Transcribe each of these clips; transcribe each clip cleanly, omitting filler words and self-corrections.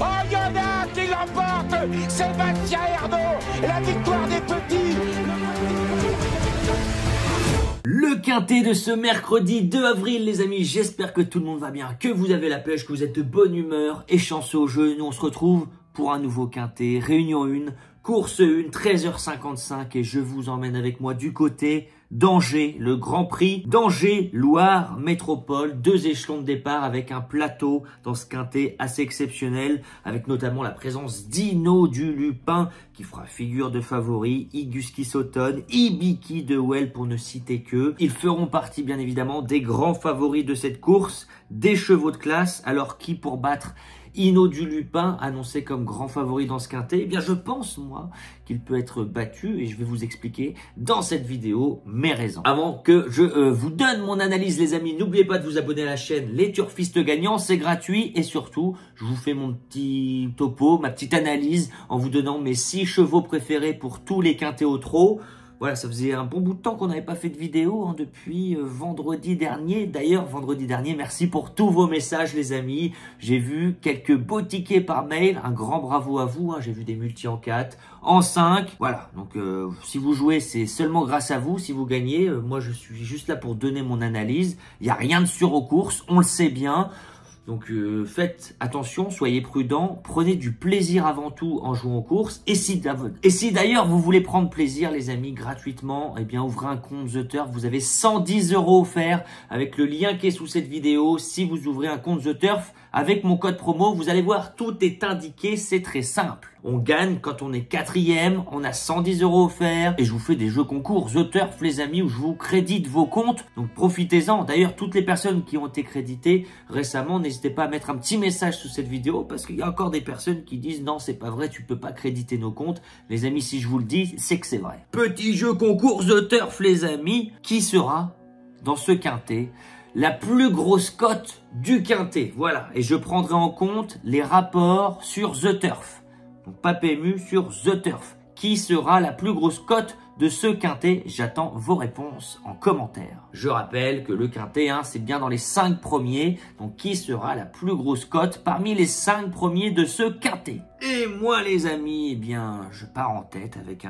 Oh, il y en a un qui l'emporte. Sébastien Ernaud. La victoire des petits. Le quintet de ce mercredi 2 avril, les amis. J'espère que tout le monde va bien, que vous avez la pêche, que vous êtes de bonne humeur et chanceux au jeu. Nous, on se retrouve pour un nouveau quintet. Réunion 1, course 1, 13h55. Et je vous emmène avec moi du côté d'Angers, le Grand Prix d'Angers, Loire, Métropole. 2 échelons de départ avec un plateau dans ce quintet assez exceptionnel, avec notamment la présence d'Ino du Lupin qui fera figure de favori, Iguski Sauton, Ibiki de Well pour ne citer que. Ils feront partie bien évidemment des grands favoris de cette course, des chevaux de classe. Alors qui pour battre Ino du Lupin, annoncé comme grand favori dans ce quintet? Eh bien, je pense, moi, qu'il peut être battu et je vais vous expliquer dans cette vidéo mes raisons. Avant que je vous donne mon analyse, les amis, n'oubliez pas de vous abonner à la chaîne Les Turfistes Gagnants, c'est gratuit et surtout, je vous fais mon petit topo, ma petite analyse en vous donnant mes 6 chevaux préférés pour tous les quintets au trot. Voilà, ça faisait un bon bout de temps qu'on n'avait pas fait de vidéo depuis vendredi dernier. D'ailleurs, vendredi dernier, merci pour tous vos messages, les amis. J'ai vu quelques beaux tickets par mail. Un grand bravo à vous. J'ai vu des multi en 4, en 5. Voilà, donc si vous jouez, c'est seulement grâce à vous. Si vous gagnez, moi, je suis juste là pour donner mon analyse. Il n'y a rien de sûr aux courses, on le sait bien. Donc faites attention, soyez prudents, prenez du plaisir avant tout en jouant aux courses. Et si d'ailleurs vous voulez prendre plaisir, les amis, gratuitement, eh bien ouvrez un compte The Turf. Vous avez 110 € offerts avec le lien qui est sous cette vidéo. Si vous ouvrez un compte The Turf avec mon code promo, vous allez voir, tout est indiqué, c'est très simple. On gagne quand on est 4e, on a 110 € offerts et je vous fais des jeux concours The Turf, les amis, où je vous crédite vos comptes. Donc profitez-en. D'ailleurs, toutes les personnes qui ont été créditées récemment, n'hésitez pas à mettre un petit message sous cette vidéo parce qu'il y a encore des personnes qui disent non, c'est pas vrai, tu peux pas créditer nos comptes. Les amis, si je vous le dis, c'est que c'est vrai. Petit jeu concours The Turf, les amis, qui sera dans ce quintet la plus grosse cote du quintet? Voilà, et je prendrai en compte les rapports sur The Turf. Donc pas PMU, sur The Turf. Qui sera la plus grosse cote de ce quintet? J'attends vos réponses en commentaire. Je rappelle que le quintet, c'est bien dans les 5 premiers. Donc qui sera la plus grosse cote parmi les 5 premiers de ce quintet? Et moi, les amis, eh bien, je pars en tête avec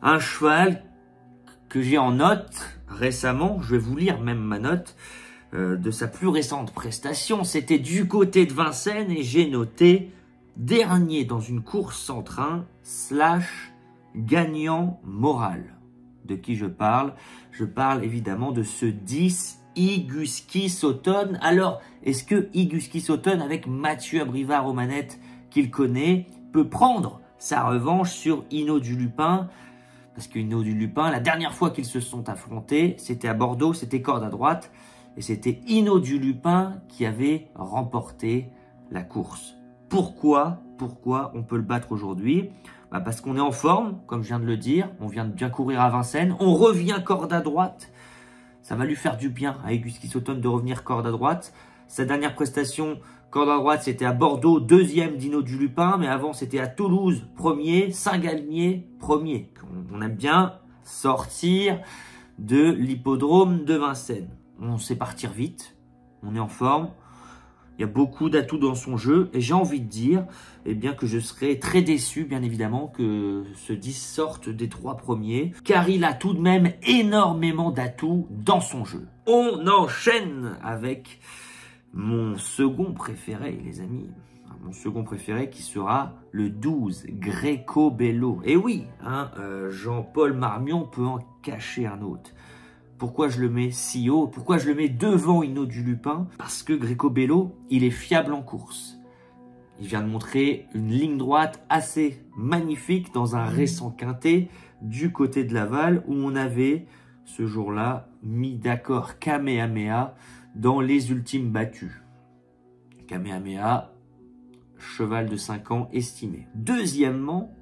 un cheval que j'ai en note récemment. Je vais vous lire même ma note de sa plus récente prestation. C'était du côté de Vincennes et j'ai noté dernier dans une course sans train / gagnant moral. De qui je parle? Je parle évidemment de ce 10 Iguski Sauton. Alors, est-ce que Iguski Sauton, avec Mathieu Abrivard aux manettes qu'il connaît, peut prendre sa revanche sur Ino du Lupin? Parce que Ino du Lupin, la dernière fois qu'ils se sont affrontés, c'était à Bordeaux, c'était corde à droite. Et c'était Ino du Lupin qui avait remporté la course. Pourquoi on peut le battre aujourd'hui? Parce qu'on est en forme, comme je viens de le dire. On vient de bien courir à Vincennes. On revient corde à droite. Ça va lui faire du bien à Iguski Sauton de revenir corde à droite. Sa dernière prestation corde à droite, c'était à Bordeaux, 2e d'Ino du Lupin. Mais avant, c'était à Toulouse, 1er. Saint-Galmier, 1er. On aime bien sortir de l'hippodrome de Vincennes. On sait partir vite. On est en forme. Il y a beaucoup d'atouts dans son jeu et j'ai envie de dire bien, que je serais très déçu, bien évidemment, que ce 10 sorte des 3 premiers, car il a tout de même énormément d'atouts dans son jeu. On enchaîne avec mon second préféré, les amis. Mon second préféré qui sera le 12, Greco Bello. Et oui, Jean-Paul Marmion peut en cacher un autre. Pourquoi je le mets si haut? Pourquoi je le mets devant Ino du Lupin? Parce que Greco Bello, il est fiable en course. Il vient de montrer une ligne droite assez magnifique dans un récent quintet du côté de Laval où on avait ce jour-là mis d'accord Kamehameha dans les ultimes battues. Kamehameha, cheval de 5 ans estimé. Deuxièmement,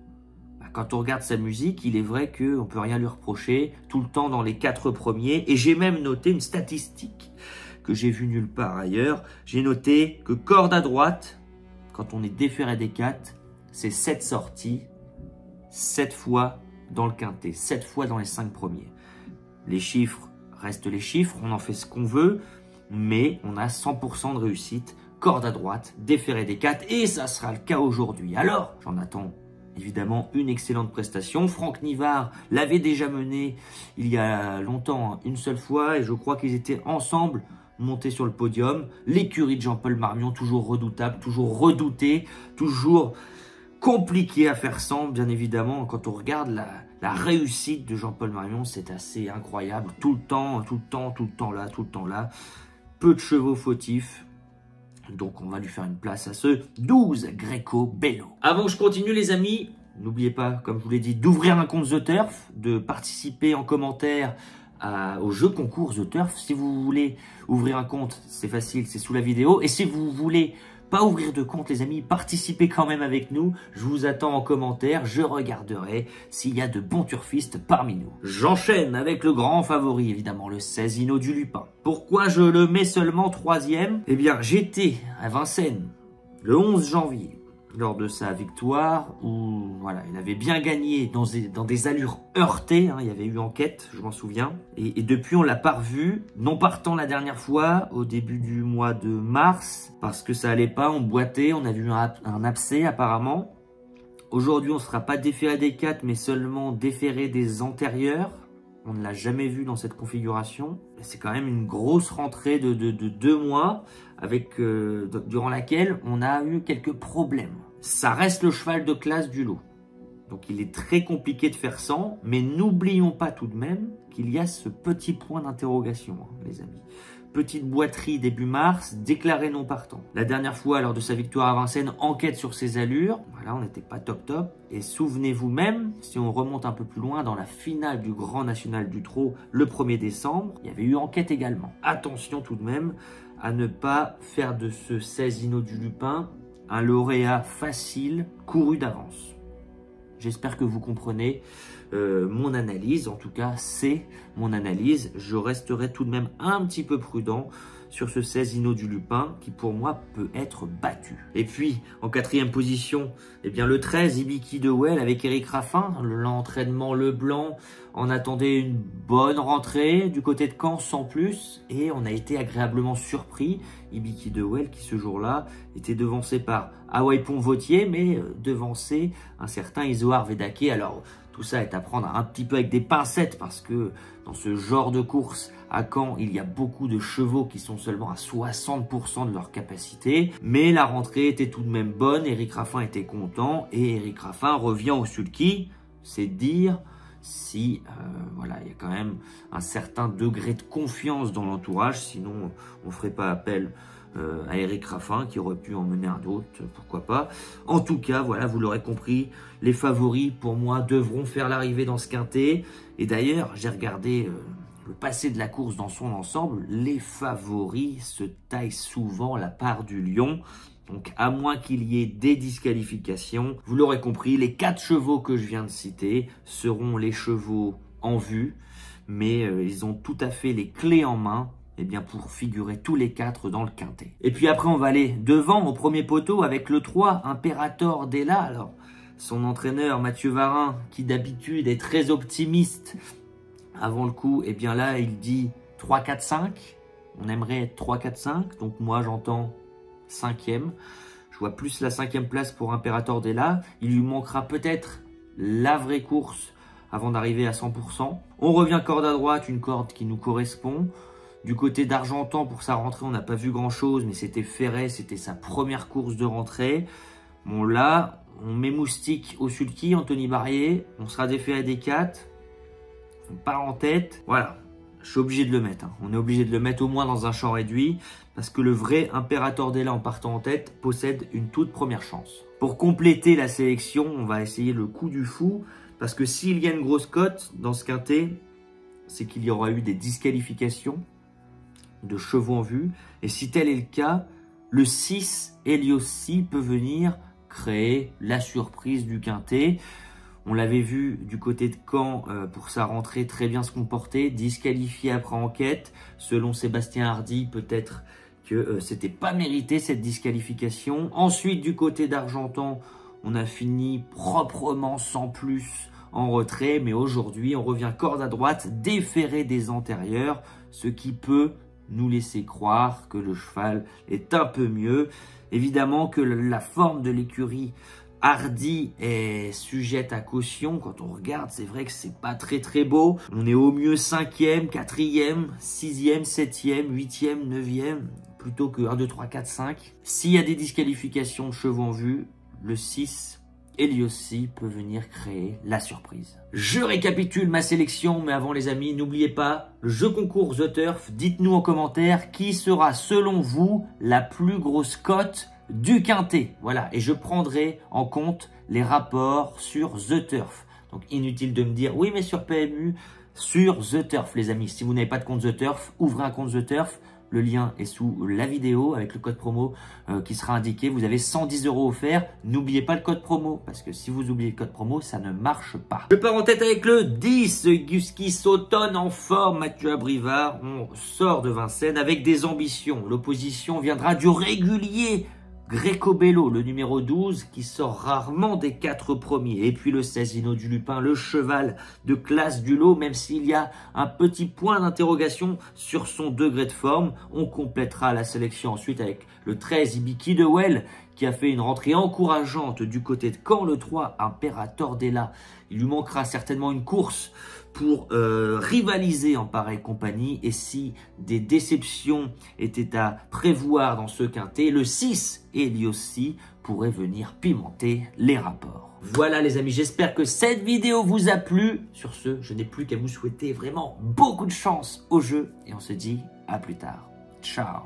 quand on regarde sa musique, il est vrai qu'on ne peut rien lui reprocher, tout le temps dans les 4 premiers. Et j'ai même noté une statistique que j'ai vue nulle part ailleurs. J'ai noté que corde à droite, quand on est déféré des 4, c'est 7 sorties, 7 fois dans le quintet, 7 fois dans les 5 premiers. Les chiffres restent les chiffres, on en fait ce qu'on veut, mais on a 100% de réussite corde à droite, déféré des 4 et ça sera le cas aujourd'hui. Alors, j'en attends évidemment une excellente prestation. Franck Nivard l'avait déjà mené il y a longtemps, hein, une seule fois, et je crois qu'ils étaient ensemble montés sur le podium. L'écurie de Jean-Paul Marmion, toujours redoutable, toujours redouté, toujours compliqué à faire sans, bien évidemment. Quand on regarde la réussite de Jean-Paul Marmion, c'est assez incroyable. Tout le temps là. Peu de chevaux fautifs. Donc on va lui faire une place à ce 12 Greco Bello. Avant que je continue les amis, n'oubliez pas, comme je vous l'ai dit, d'ouvrir un compte The Turf, de participer en commentaire au jeu concours The Turf. Si vous voulez ouvrir un compte, c'est facile, c'est sous la vidéo. Et si vous voulez pas ouvrir de compte les amis, participez quand même avec nous. Je vous attends en commentaire, je regarderai s'il y a de bons turfistes parmi nous. J'enchaîne avec le grand favori, évidemment, le 16 Hinaut du Lupin. Pourquoi je le mets seulement 3e? Eh bien, j'étais à Vincennes le 11 janvier. Lors de sa victoire, où voilà, il avait bien gagné dans des allures heurtées, hein, il y avait eu enquête, je m'en souviens. Et depuis, on l'a pas revu, non partant la dernière fois, au début du mois de mars, parce que ça allait pas, on boitait, on a vu un abcès apparemment. Aujourd'hui, on ne sera pas déféré des 4, mais seulement déféré des antérieurs. On ne l'a jamais vu dans cette configuration. C'est quand même une grosse rentrée de 2 mois, durant laquelle on a eu quelques problèmes. Ça reste le cheval de classe du lot. Donc il est très compliqué de faire sans, mais n'oublions pas tout de même qu'il y a ce petit point d'interrogation, hein, les amis. Petite boiterie début mars, déclaré non partant. La dernière fois, lors de sa victoire à Vincennes, enquête sur ses allures. Voilà, on n'était pas top. Et souvenez-vous même, si on remonte un peu plus loin, dans la finale du Grand National du Trot, le 1er décembre, il y avait eu enquête également. Attention tout de même à ne pas faire de ce 16 Hinaut du Lupin un lauréat facile, couru d'avance. J'espère que vous comprenez mon analyse. En tout cas, c'est mon analyse. Je resterai tout de même un petit peu prudent sur ce 16 Hinaut du Lupin qui, pour moi, peut être battu. Et puis, en 4e position, eh bien, le 13, Ibiki de Well avec Éric Raffin. L'entraînement Leblanc en attendait une bonne rentrée du côté de Caen sans plus. Et on a été agréablement surpris. Ibiki de Well qui, ce jour-là, était devancé par Hawaii Pont-Vautier, mais devancé un certain Isoar Vedake. Alors, tout ça est à prendre un petit peu avec des pincettes parce que dans ce genre de course à Caen, il y a beaucoup de chevaux qui sont seulement à 60% de leur capacité. Mais la rentrée était tout de même bonne, Éric Raffin était content et Éric Raffin revient au sulky. C'est dire si voilà, il y a quand même un certain degré de confiance dans l'entourage, sinon on ne ferait pas appel à Éric Raffin qui aurait pu en mener un autre, pourquoi pas. En tout cas, voilà, vous l'aurez compris, les favoris pour moi devront faire l'arrivée dans ce quintet. Et d'ailleurs, j'ai regardé le passé de la course dans son ensemble, les favoris se taillent souvent la part du lion. Donc à moins qu'il y ait des disqualifications, vous l'aurez compris, les 4 chevaux que je viens de citer seront les chevaux en vue, mais ils ont tout à fait les clés en main pour figurer tous les 4 dans le quintet. Et puis après, on va aller devant au premier poteau avec le 3, Imperator Della. Alors, son entraîneur Mathieu Varin, qui d'habitude est très optimiste avant le coup, là, il dit 3, 4, 5. On aimerait être 3, 4, 5. Donc moi, j'entends 5e. Je vois plus la 5e place pour Imperator Della. Il lui manquera peut-être la vraie course avant d'arriver à 100%. On revient corde à droite, une corde qui nous correspond. Du côté d'Argentan, pour sa rentrée, on n'a pas vu grand-chose, mais c'était Ferret, c'était sa première course de rentrée. Bon, là, on met Moustique au sulky, Anthony Barrier, on sera déféré des 4. On part en tête. Voilà, je suis obligé de le mettre. On est obligé de le mettre au moins dans un champ réduit, parce que le vrai Imperator Della en partant en tête possède une toute première chance. Pour compléter la sélection, on va essayer le coup du fou, parce que s'il y a une grosse cote dans ce quintet, c'est qu'il y aura eu des disqualifications de chevaux en vue. Et si tel est le cas, le 6, Heliossi, peut venir créer la surprise du quintet. On l'avait vu du côté de Caen pour sa rentrée très bien se comporter, disqualifié après enquête. Selon Sébastien Hardy, peut-être que c'était pas mérité cette disqualification. Ensuite, du côté d'Argentan, on a fini proprement sans plus en retrait. Mais aujourd'hui, on revient corde à droite, déféré des antérieurs, ce qui peut nous laisser croire que le cheval est un peu mieux. Évidemment que la forme de l'écurie Hardy est sujette à caution. Quand on regarde, c'est vrai que c'est pas très beau. On est au mieux 5e, 4e, 6e, 7e, 8e, 9e, plutôt que 1, 2, 3, 4, 5. S'il y a des disqualifications de chevaux en vue, le 6, Eliossi, peut venir créer la surprise. Je récapitule ma sélection, mais avant les amis, n'oubliez pas, le jeu concours The Turf, dites-nous en commentaire qui sera selon vous la plus grosse cote du quintet. Voilà, et je prendrai en compte les rapports sur The Turf. Donc inutile de me dire, oui mais sur PMU, sur The Turf les amis. Si vous n'avez pas de compte The Turf, ouvrez un compte The Turf. Le lien est sous la vidéo avec le code promo qui sera indiqué. Vous avez 110 € offerts. N'oubliez pas le code promo parce que si vous oubliez le code promo, ça ne marche pas. Je pars en tête avec le 10. Guski Sautonne en forme. Mathieu Abrivard. On sort de Vincennes avec des ambitions. L'opposition viendra du régulier Greco Bello, le numéro 12, qui sort rarement des 4 premiers. Et puis le 16, Hino du Lupin, le cheval de classe du lot, même s'il y a un petit point d'interrogation sur son degré de forme. On complétera la sélection ensuite avec le 13, Ibiki de Well, qui a fait une rentrée encourageante du côté de Caen. Le 3, Imperator Della. Il lui manquera certainement une course pour rivaliser en pareille compagnie. Et si des déceptions étaient à prévoir dans ce quintet, le 6, Eliossi, pourrait venir pimenter les rapports. Voilà les amis, j'espère que cette vidéo vous a plu. Sur ce, je n'ai plus qu'à vous souhaiter vraiment beaucoup de chance au jeu. Et on se dit à plus tard. Ciao.